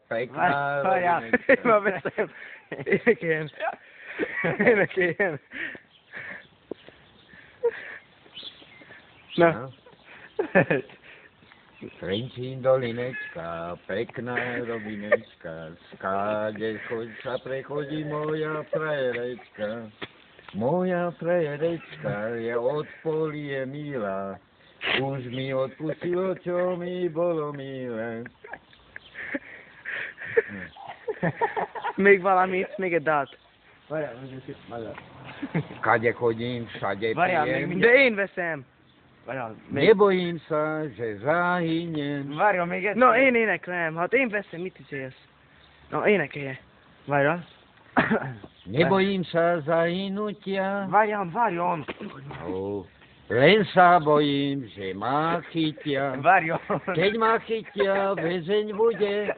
pekná Rovinečka. Mám veszem. Énekeljen. Énekeljen. Na. Trenčín dolinečka, pekná rovinečka, skáde sa prechodí moja frajerečka. Moja frajerečka je od polie milá, už mi odpustilo, čo mi bolo milé. Még valamit, még egy dalt. Kade chodím, všade pijem. De én veszem. Nebojím sa, že zahyniem. Várjon még egyszer. No, én éneklem. Hát én veszem, mit izélsz? No, énekelje. Várjál. Nebojím sa zahynutia. Várjon. Len sa bojím, že ma chytia. Várjon. Keď ma chytia, väzeň bude.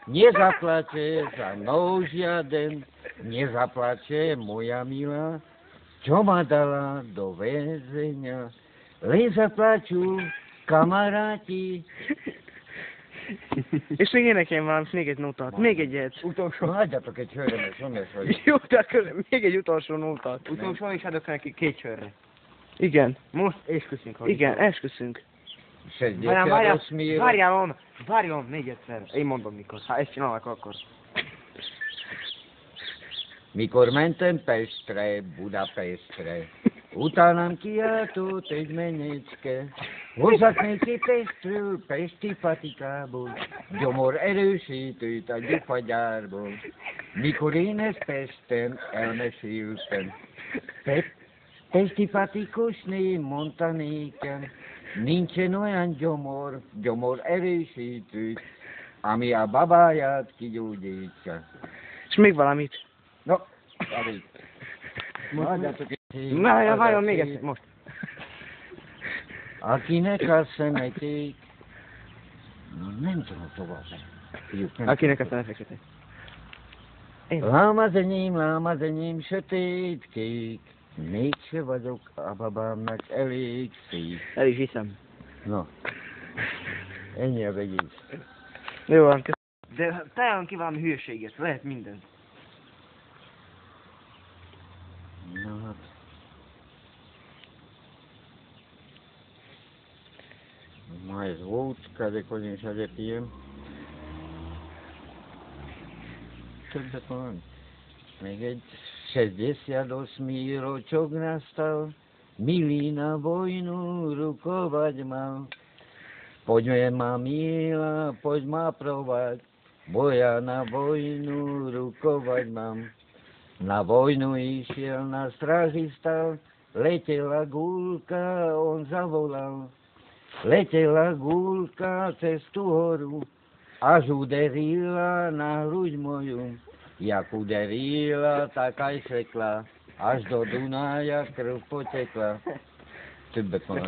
Nezaplače za mnou žiaden. Nezaplače moja milá, čo ma dala do väzenia. Len zaplačú kamaráti. És még énekeljen valamit, még egy nótát. Még egyet. Utolsó. Hagyjatok egy hölgyre, mert somjas vagy. Jó, de akkor még egy utolsó nótát. Utolsó is adok neki 2 sörre. Igen. Most esküszünk. Igen, esküszünk. Várjon még egyszer. Én mondom mikor. Ha ezt csinálok, akkor. Mikor mentem Pestre, Budapestre, utánam kiáltott egy menyecske. Hozzak neki Pestről, pesti patikából, gyomor erősítőt a gyufagyárból. Mikor én ezt Pesten elmeséltem, pesti patikusné mondta nékem, nincsen olyan gyomor erősítő, ami a babáját kigyógyítja. És még valamit. No, elég. Várjon még egyszer, most. Akinek a szemeték, nem tudom tovább. Akinek a szemeték. Lám az enyém sötétkék, mégse vagyok a babámnak elég szép. El is hiszem. No, ennyi az egész. Jó van, De találjon ki valami hülyeséget, lehet minden. No, hát. Mai zvuk, kada kodim šalje pijem. Többet van. Még egy 68. ročok nastal, milý na vojnu rukovať mal. Poďme ma milá, poď ma provať, bo ja na vojnu rukovať mám. Na vojnu išiel, na stráži stal, letela gulka, on zavolal. Letela gulka cez tú horu, až uderila na hruď moju. Jak uderila, tak aj sekla, až do Dunaja krv potekla. Többet van.